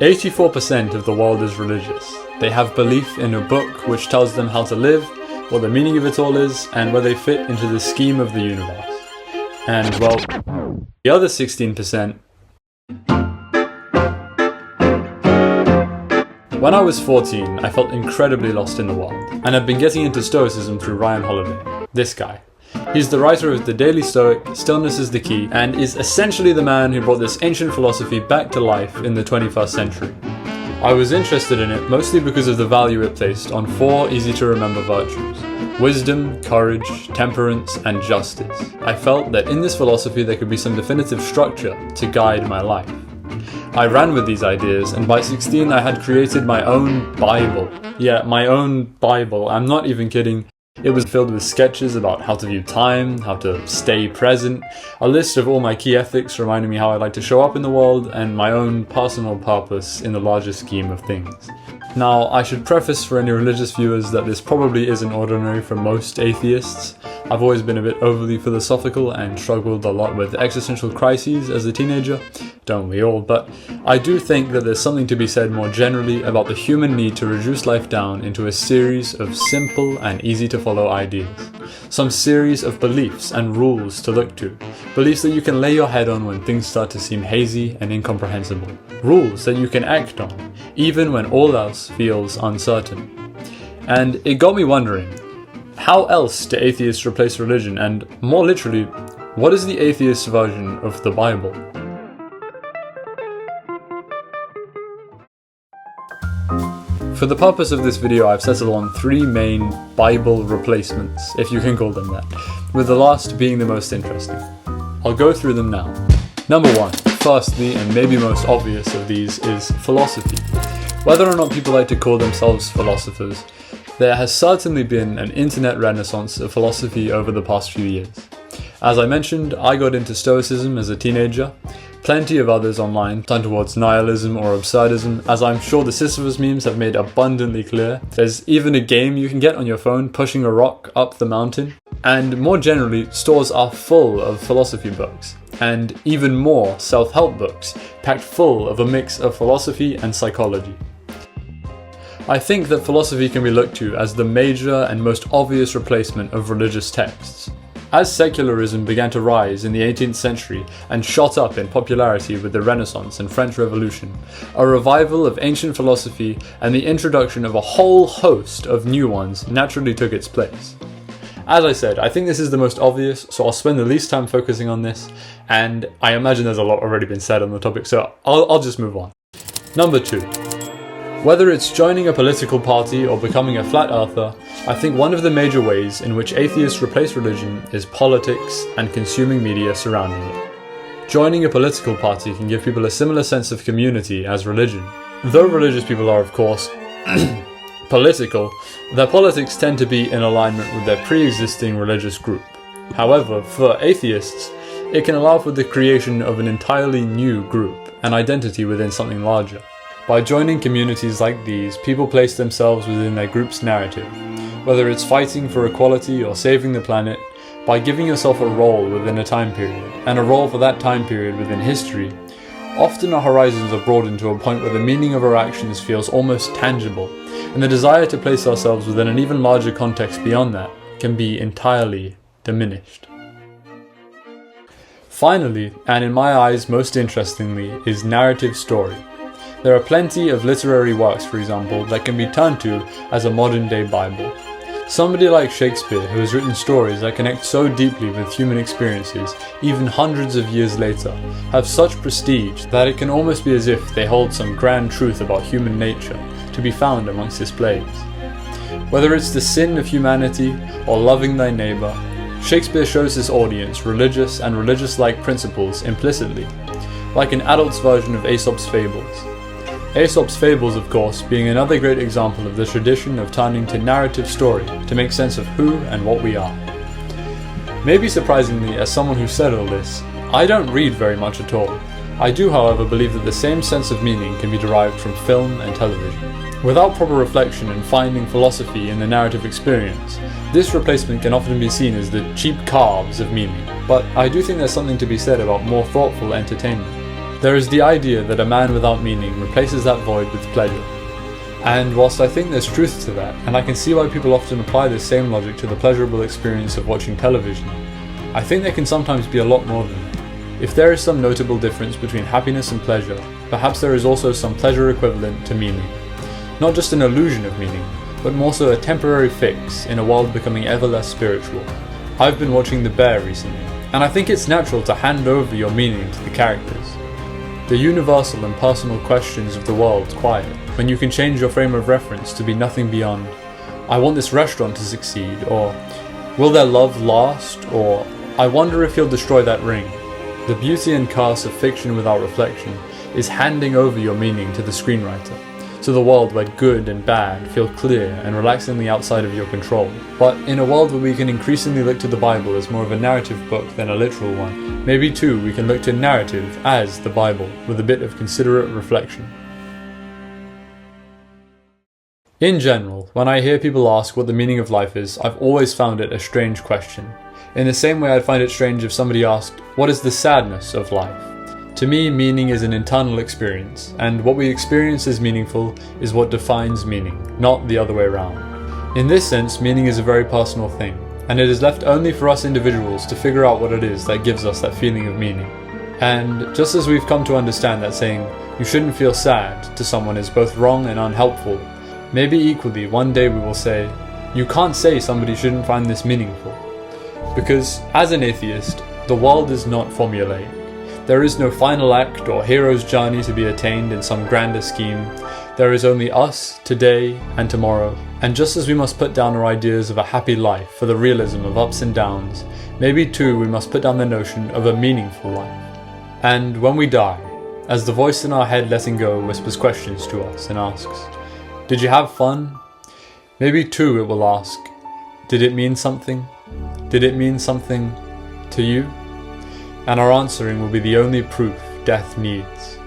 84% of the world is religious. They have belief in a book which tells them how to live, what the meaning of it all is, and where they fit into the scheme of the universe. And, well, the other 16%... When I was 14, I felt incredibly lost in the world, and I've been getting into Stoicism through Ryan Holiday. This guy. He's the writer of The Daily Stoic, Stillness is the Key, and is essentially the man who brought this ancient philosophy back to life in the 21st century. I was interested in it mostly because of the value it placed on 4 easy-to-remember virtues: wisdom, courage, temperance, and justice. I felt that in this philosophy there could be some definitive structure to guide my life. I ran with these ideas, and by 16 I had created my own Bible. Yeah, my own Bible, I'm not even kidding. It was filled with sketches about how to view time, how to stay present, a list of all my key ethics reminding me how I like to show up in the world, and my own personal purpose in the larger scheme of things. Now, I should preface for any religious viewers that this probably isn't ordinary for most atheists. I've always been a bit overly philosophical and struggled a lot with existential crises as a teenager, don't we all, but I do think that there's something to be said more generally about the human need to reduce life down into a series of simple and easy to follow ideas. Some series of beliefs and rules to look to. Beliefs that you can lay your head on when things start to seem hazy and incomprehensible. Rules that you can act on, even when all else feels uncertain. And it got me wondering, how else do atheists replace religion? And more literally, what is the atheist version of the Bible? For the purpose of this video, I've settled on 3 main Bible replacements, if you can call them that, with the last being the most interesting. I'll go through them now. Number 1, firstly, and maybe most obvious of these, is philosophy. Whether or not people like to call themselves philosophers, there has certainly been an internet renaissance of philosophy over the past few years. As I mentioned, I got into Stoicism as a teenager. Plenty of others online turn towards nihilism or absurdism, as I'm sure the Sisyphus memes have made abundantly clear. There's even a game you can get on your phone pushing a rock up the mountain. And more generally, stores are full of philosophy books, and even more self-help books, packed full of a mix of philosophy and psychology. I think that philosophy can be looked to as the major and most obvious replacement of religious texts. As secularism began to rise in the 18th century and shot up in popularity with the Renaissance and French Revolution, a revival of ancient philosophy and the introduction of a whole host of new ones naturally took its place. As I said, I think this is the most obvious, so I'll spend the least time focusing on this, and I imagine there's a lot already been said on the topic, so I'll just move on. Number 2. Whether it's joining a political party or becoming a flat earther, I think one of the major ways in which atheists replace religion is politics and consuming media surrounding it. Joining a political party can give people a similar sense of community as religion. Though religious people are, of course, political, their politics tend to be in alignment with their pre-existing religious group. However, for atheists, it can allow for the creation of an entirely new group, an identity within something larger. By joining communities like these, people place themselves within their group's narrative, whether it's fighting for equality or saving the planet. By giving yourself a role within a time period, and a role for that time period within history, often our horizons are broadened to a point where the meaning of our actions feels almost tangible, and the desire to place ourselves within an even larger context beyond that can be entirely diminished. Finally, and in my eyes most interestingly, is narrative story. There are plenty of literary works, for example, that can be turned to as a modern-day Bible. Somebody like Shakespeare, who has written stories that connect so deeply with human experiences, even hundreds of years later, have such prestige that it can almost be as if they hold some grand truth about human nature to be found amongst his plays. Whether it's the sin of humanity or loving thy neighbour, Shakespeare shows his audience religious and religious-like principles implicitly, like an adult's version of Aesop's fables. Aesop's fables, of course, being another great example of the tradition of turning to narrative story to make sense of who and what we are. Maybe surprisingly, as someone who said all this, I don't read very much at all. I do, however, believe that the same sense of meaning can be derived from film and television. Without proper reflection and finding philosophy in the narrative experience, this replacement can often be seen as the cheap carbs of meaning. But I do think there's something to be said about more thoughtful entertainment. There is the idea that a man without meaning replaces that void with pleasure. And whilst I think there's truth to that, and I can see why people often apply this same logic to the pleasurable experience of watching television, I think there can sometimes be a lot more than that. If there is some notable difference between happiness and pleasure, perhaps there is also some pleasure equivalent to meaning. Not just an illusion of meaning, but more so a temporary fix in a world becoming ever less spiritual. I've been watching The Bear recently, and I think it's natural to hand over your meaning to the characters. The universal and personal questions of the world quiet when you can change your frame of reference to be nothing beyond, I want this restaurant to succeed, or will their love last, or I wonder if he'll destroy that ring. The beauty and curse of fiction without reflection is handing over your meaning to the screenwriter, to the world where good and bad feel clear and relaxingly outside of your control. But in a world where we can increasingly look to the Bible as more of a narrative book than a literal one, maybe too we can look to narrative as the Bible with a bit of considerate reflection. In general, when I hear people ask what the meaning of life is, I've always found it a strange question. In the same way I'd find it strange if somebody asked, what is the sadness of life? To me, meaning is an internal experience, and what we experience as meaningful is what defines meaning, not the other way around. In this sense, meaning is a very personal thing, and it is left only for us individuals to figure out what it is that gives us that feeling of meaning. And just as we've come to understand that saying, you shouldn't feel sad to someone is both wrong and unhelpful, maybe equally one day we will say, you can't say somebody shouldn't find this meaningful. Because, as an atheist, the world is not formulaic. There is no final act or hero's journey to be attained in some grander scheme. There is only us, today and tomorrow. And just as we must put down our ideas of a happy life for the realism of ups and downs, maybe too we must put down the notion of a meaningful life. And when we die, as the voice in our head letting go whispers questions to us and asks, did you have fun? Maybe too it will ask, did it mean something? Did it mean something to you? And our answering will be the only proof death needs.